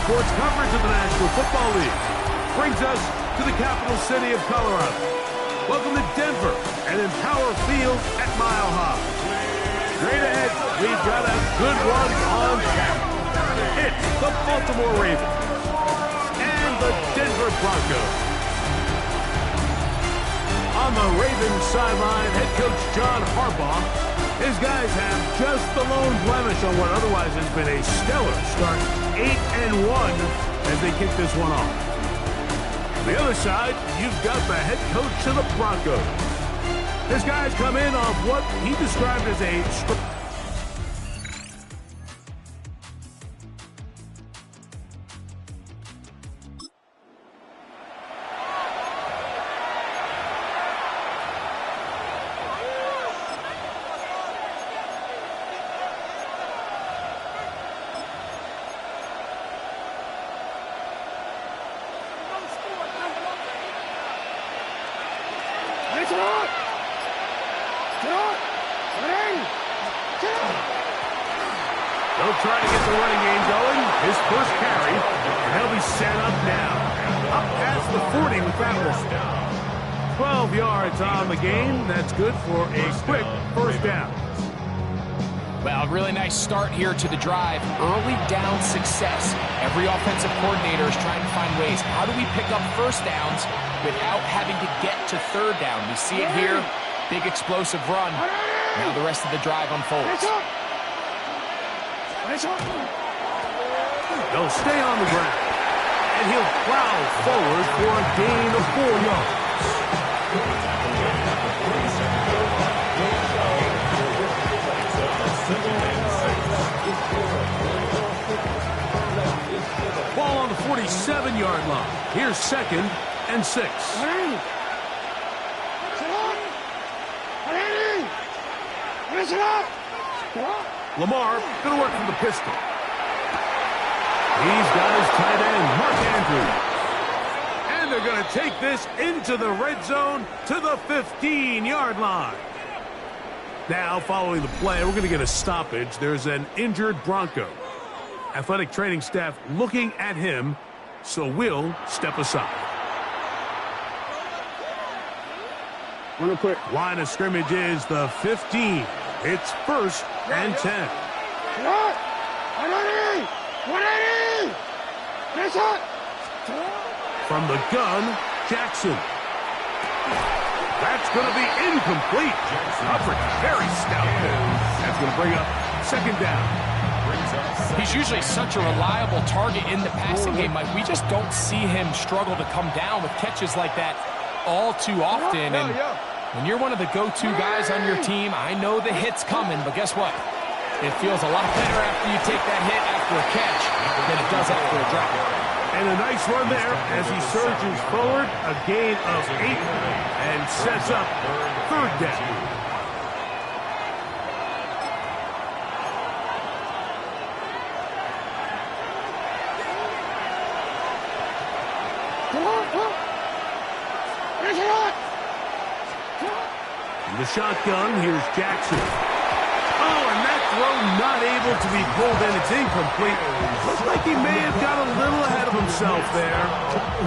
sports coverage of the National Football League brings us to the capital city of Colorado. Welcome to Denver and Empower Field at Mile High. Straight ahead, we've got a good one on tap. It's the Baltimore Ravens and the Denver Broncos. On the Ravens sideline, head coach John Harbaugh. His guys have just the lone blemish on what otherwise has been a stellar start, 8-1, as they kick this one off. On the other side, you've got the head coach of the Broncos. His guys come in off what he described as a They'll try to get the running game going. His first carry, and he'll be set up now. Up past the 40 with that one. 12 yards on the game. That's good for a quick first down. Well, really nice start here to the drive. Early down success. Every offensive coordinator is trying to find ways. How do we pick up first downs without having to get to third down? We see it here. Big explosive run. Now the rest of the drive unfolds. They'll stay on the ground, and he'll plow forward for a gain of 4 yards. Ball on the 47-yard line. Here's 2nd and 6. Lamar going to work from the pistol. He's got his tight end, Mark Andrews. And they're going to take this into the red zone to the 15-yard line. Now, following the play, we're going to get a stoppage. There's an injured Bronco. Athletic training staff looking at him, so we'll step aside. Line of scrimmage is the 15. It's 1st and 10. From the gun, Jackson. That's going to be incomplete. Coverage very stout there. That's going to bring up 2nd down. He's usually such a reliable target in the passing game, Mike. We just don't see him struggle to come down with catches like that all too often. And when you're one of the go-to guys on your team, I know the hit's coming, but guess what? It feels a lot better after you take that hit after a catch than it does after a drop. And a nice run there as he surges forward, a gain of 8, and sets up 3rd down. In the shotgun, here's Jackson. Oh, and that throw not able to be pulled in. It's incomplete. Looks like he may have got a little ahead of himself there.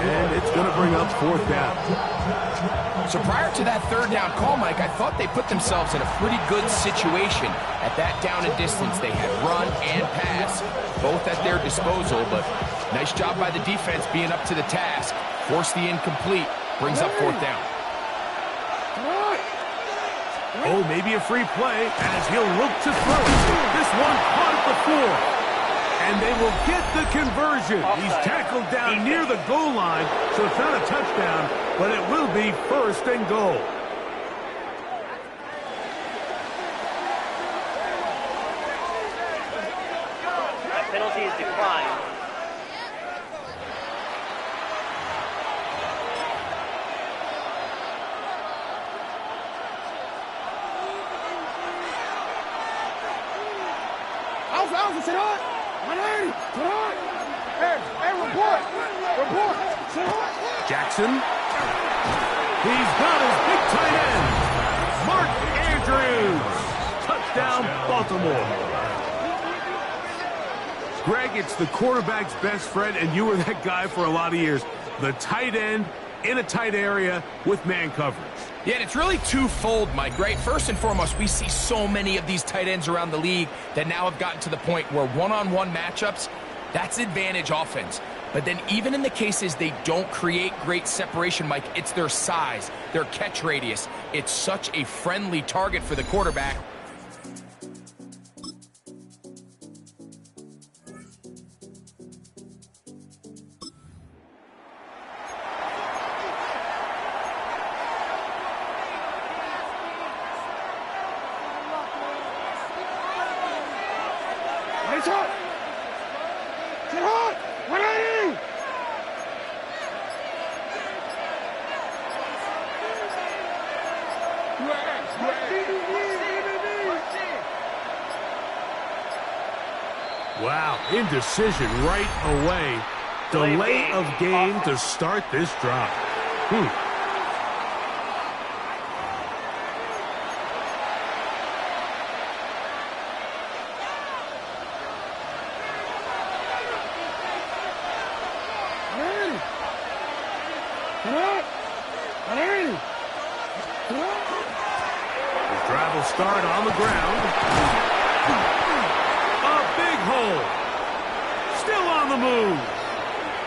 And it's going to bring up 4th down. So prior to that 3rd down call, Mike, I thought they put themselves in a pretty good situation. At that down and distance, they had run and pass, both at their disposal. But nice job by the defense being up to the task. Force the incomplete. Brings up 4th down. Oh, maybe a free play as he'll look to throw it. This one caught at the 4. And they will get the conversion. He's tackled down near the goal line, so it's not a touchdown, but it will be 1st and goal. That penalty is declined. Jackson. He's got his big tight end, Mark Andrews. Touchdown, Baltimore. Greg, it's the quarterback's best friend, and you were that guy for a lot of years. The tight end in a tight area with man coverage. Yeah, and it's really twofold, Mike, right? First and foremost, we see so many of these tight ends around the league that now have gotten to the point where one-on-one matchups, that's advantage offense. But then even in the cases they don't create great separation, Mike, it's their size, their catch radius. It's such a friendly target for the quarterback. Wow, indecision right away. Delay of game to start this drive. This drive will start on the ground. Hole. Still on the move.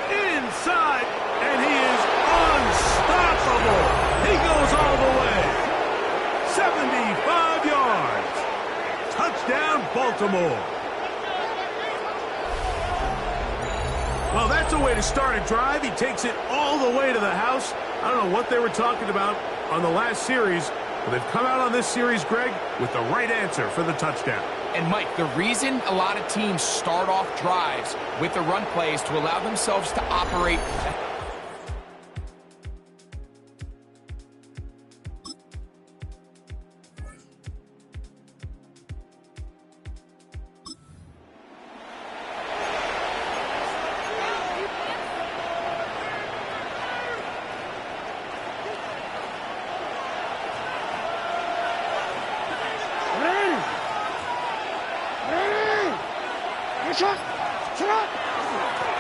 Inside, and he is unstoppable. He goes all the way. 75 yards. Touchdown, Baltimore. Well, that's a way to start a drive. He takes it all the way to the house. I don't know what they were talking about on the last series, but they've come out on this series, Greg, with the right answer for the touchdown. And, Mike, the reason a lot of teams start off drives with the run plays to allow themselves to operate.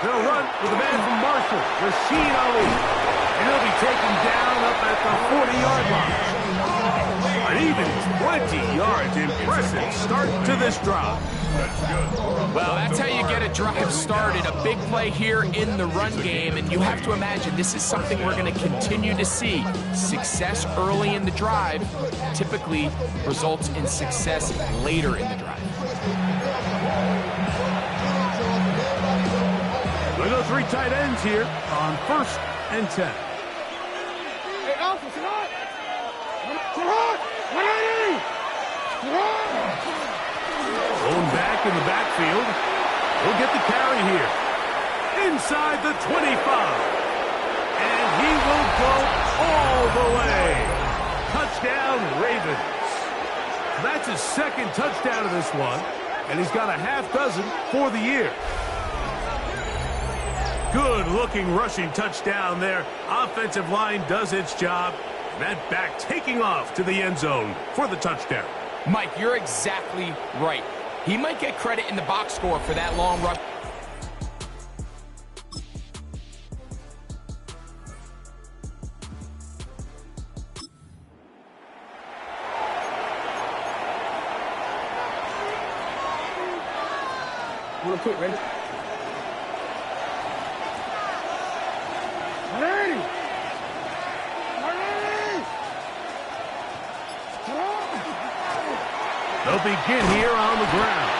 They'll run with a man from Marshall, Rashid Ali. And he'll be taken down up at the 40-yard line. An even 20 yards. Impressive start to this drive. Well, that's how you get a drive started. A big play here in the run game. And you have to imagine this is something we're going to continue to see. Success early in the drive typically results in success later in the drive. We go three tight ends here on 1st and 10. Hey, Alpha, Sarah! Going back in the backfield. He'll get the carry here. Inside the 25. And he will go all the way. Touchdown, Ravens. That's his second touchdown of this one. And he's got a half dozen for the year. Good-looking rushing touchdown there. Offensive line does its job. That back taking off to the end zone for the touchdown. Mike, you're exactly right. He might get credit in the box score for that long rush. Want to put ready? They'll begin here on the ground.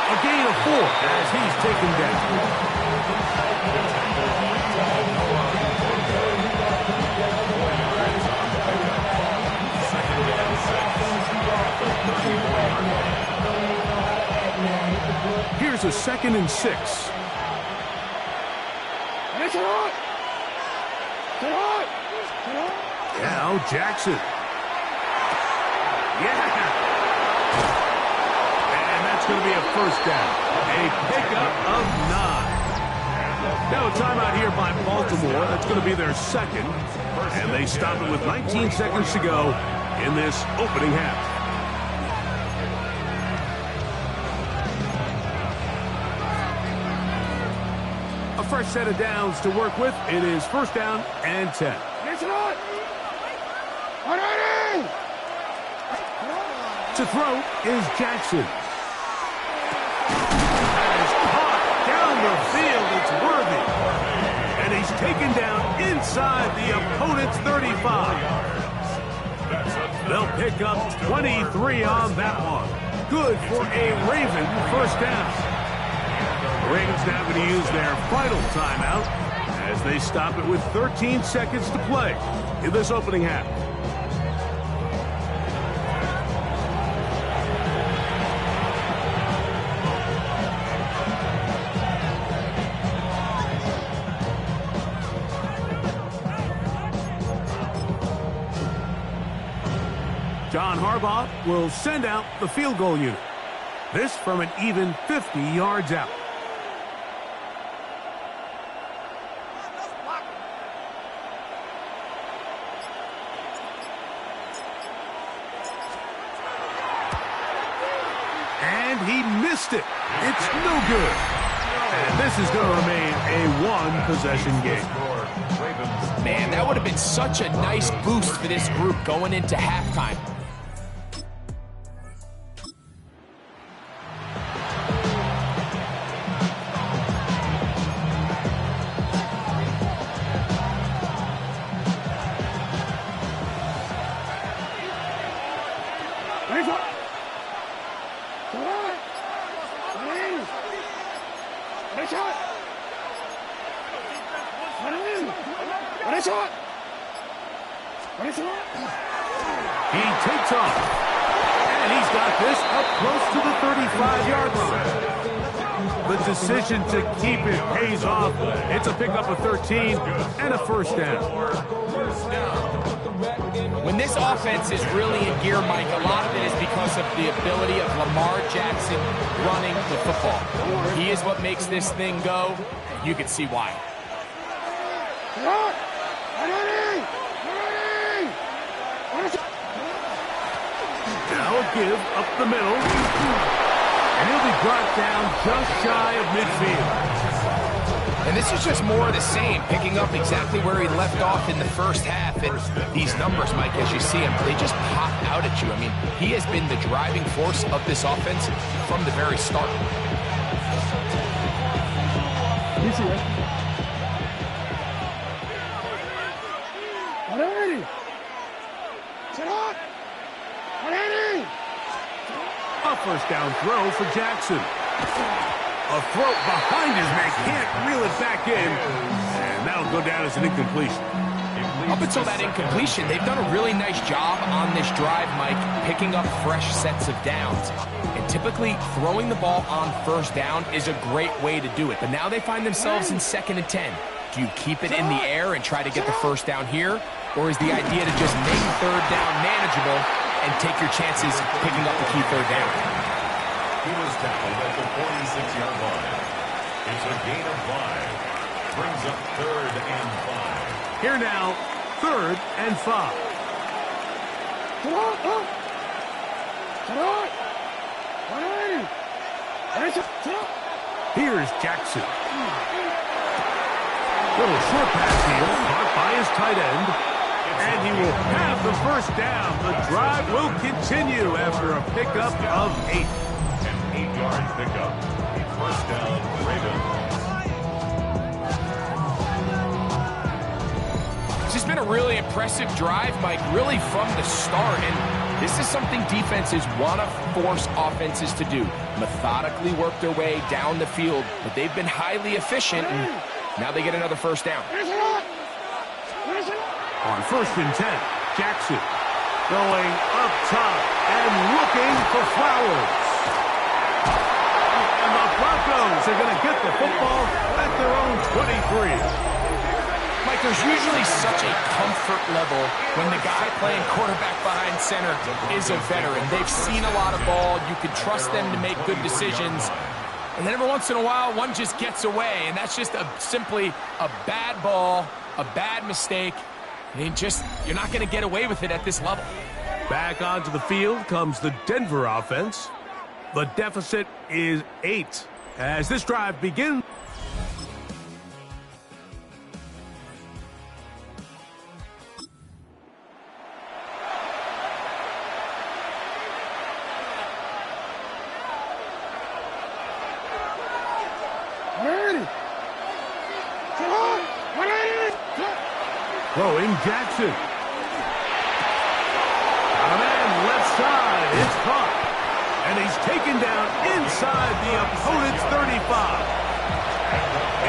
A gain of 4 as he's taken down. Here's a 2nd and 6. Now Jackson. Yeah. And that's going to be a first down. A pickup of 9. Now a timeout here by Baltimore. That's going to be their second. And they stop it with 19 seconds to go in this opening half. fresh set of downs to work with. It is first down and 10. To throw is Jackson. That is caught down the field. It's Worthy. And he's taken down inside the opponent's 35. They'll pick up 23 on that one. Good for a Raven first down. The Ravens now going to use their final timeout as they stop it with 13 seconds to play in this opening half. John Harbaugh will send out the field goal unit. This from an even 50 yards out. And he missed it. It's no good. And this is going to remain a one-possession game. Man, that would have been such a nice boost for this group going into halftime. He takes off, and he's got this up close to the 35-yard line. The decision to keep it pays off. It's a pickup of 13 and a first down. When this offense is really in gear, Mike, a lot of it is because of the ability of Lamar Jackson running the football. He is what makes this thing go. You can see why. Now a give up the middle. And he'll be brought down just shy of midfield. And this is just more of the same, picking up exactly where he left off in the first half. And these numbers, Mike, as you see them, they just pop out at you. I mean, he has been the driving force of this offense from the very start. A first down throw for Jackson. A throw behind his man, can't reel it back in. And that'll go down as an incompletion. Up until that incompletion, they've done a really nice job on this drive, Mike, picking up fresh sets of downs. And typically, throwing the ball on first down is a great way to do it. But now they find themselves in 2nd and 10. Do you keep it in the air and try to get the first down here? Or is the idea to just make third down manageable and take your chances picking up the key third down? He was tackled at the 46-yard line. It's a gain of 5. Brings up 3rd and 5. Here now, 3rd and 5. Here's Jackson. Little short pass here, caught by his tight end. And he will have the first down. The drive will continue after a pickup of 8. An 8-yard pickup. First down, Ravens. This has been a really impressive drive, Mike, really from the start. And this is something defenses want to force offenses to do. Methodically work their way down the field. But they've been highly efficient, and now they get another first down. On 1st and 10, Jackson going up top and looking for Flowers. And the Broncos are going to get the football at their own 23. Mike, there's usually such a comfort level when the guy playing quarterback behind center is a veteran. They've seen a lot of ball. You can trust them to make good decisions. And then every once in a while, one just gets away. And that's just simply a bad ball, a bad mistake. You're not going to get away with it at this level. Back onto the field comes the Denver offense. The deficit is 8 as this drive begins. Throwing Jackson. Got a man left side. It's caught. And he's taken down inside the opponent's 35.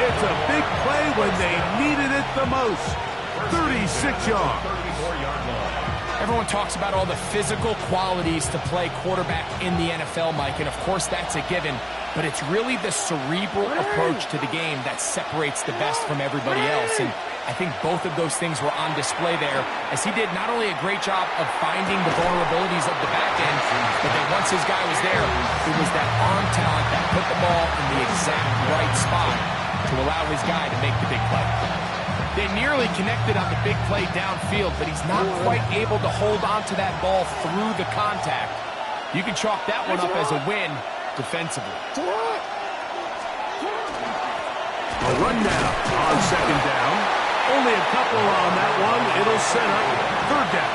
It's a big play when they needed it the most. 36 yards. Everyone talks about all the physical qualities to play quarterback in the NFL, Mike, and of course that's a given. But it's really the cerebral approach to the game that separates the best from everybody else. And I think both of those things were on display there, as he did not only a great job of finding the vulnerabilities of the back end, but then once his guy was there, it was that arm talent that put the ball in the exact right spot to allow his guy to make the big play. They nearly connected on the big play downfield, but he's not quite able to hold on to that ball through the contact. You can chalk that one up as a win defensively. A run now on second down. Only a couple on that one. It'll set up third down.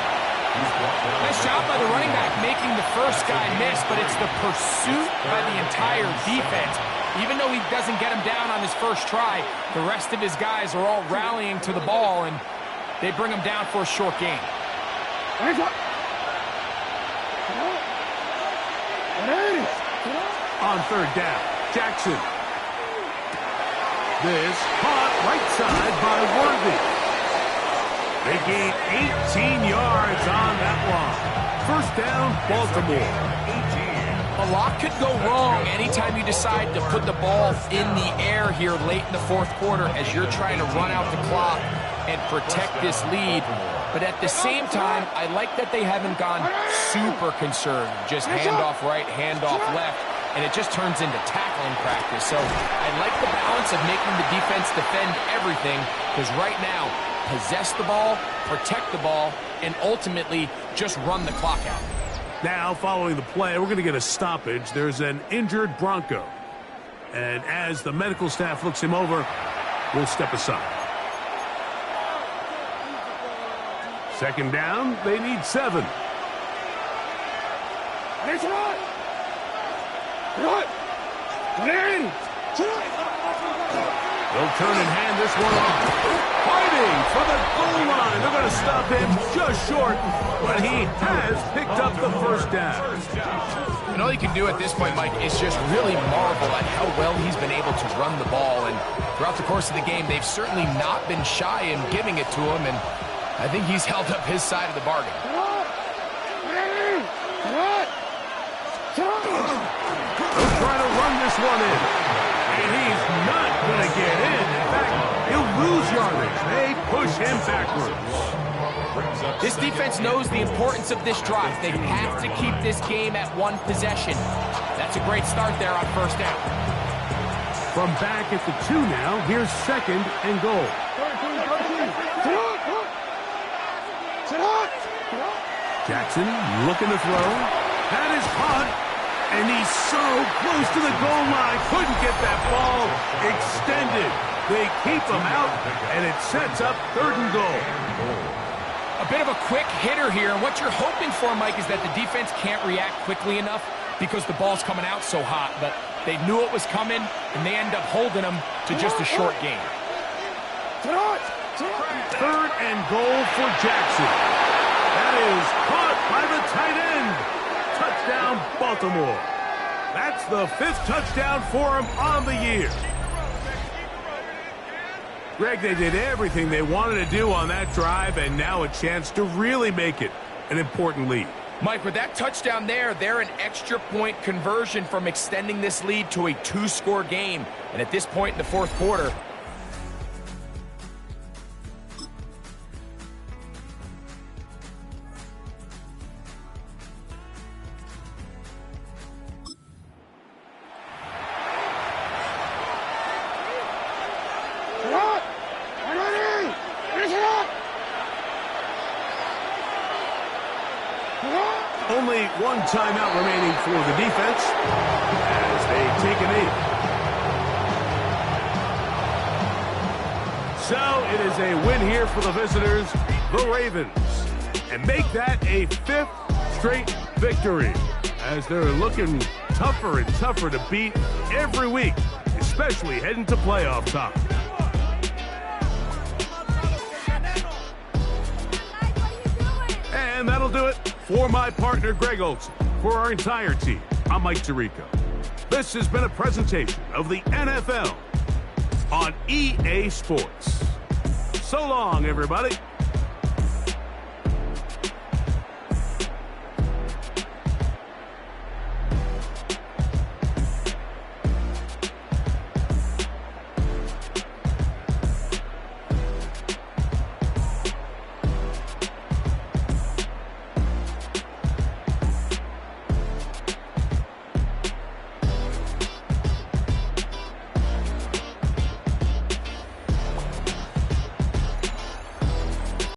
Nice job by the running back making the first guy miss, but it's the pursuit by the entire defense. Even though he doesn't get him down on his first try, the rest of his guys are all rallying to the ball, and they bring him down for a short gain. On third down, Jackson. This caught right side by Worthy. They gain 18 yards on that one. First down, Baltimore. A lot could go wrong anytime you decide to put the ball in the air here late in the fourth quarter as you're trying to run out the clock and protect this lead. But at the same time, I like that they haven't gone super conservative. Just handoff right, handoff left, and it just turns into tackling practice. So I like the balance of making the defense defend everything, because right now, possess the ball, protect the ball, and ultimately just run the clock out. Now, following the play, we're going to get a stoppage. There's an injured Bronco. And as the medical staff looks him over, we'll step aside. Second down, they need 7. They'll turn and hand this one off. Fighting for the goal line. They're going to stop him just short, but he has picked up the first down. And all you can do at this point, Mike, is just really marvel at how well he's been able to run the ball. And throughout the course of the game, they've certainly not been shy in giving it to him, and I think he's held up his side of the bargain. They'll try to run this one in. And he's not going to get in. In fact, he'll lose yardage. They push him backwards. This defense knows the importance of this drive. They have to keep this game at one possession. That's a great start there on first down. From back at the 2 now, here's second and goal. Jackson looking to throw. That is caught. And he's so close to the goal line. Couldn't get that ball extended. They keep him out, and it sets up third and goal. A bit of a quick hitter here, and what you're hoping for, Mike, is that the defense can't react quickly enough because the ball's coming out so hot. But they knew it was coming, and they end up holding him to just a short gain. Third and goal for Jackson. That is caught by the tight end. Touchdown, Baltimore. That's the 5th touchdown for him on the year. Greg, they did everything they wanted to do on that drive, and now a chance to really make it an important lead. Mike, with that touchdown there, they're an extra point conversion from extending this lead to a 2-score game. And at this point in the fourth quarter, only one timeout remaining for the defense as they take a knee. So it is a win here for the visitors, the Ravens, and make that a 5th straight victory as they're looking tougher and tougher to beat every week, especially heading to playoff time. And that'll do it for my partner, Greg Olson. For our entire team, I'm Mike Tirico. This has been a presentation of the NFL on EA Sports. So long, everybody.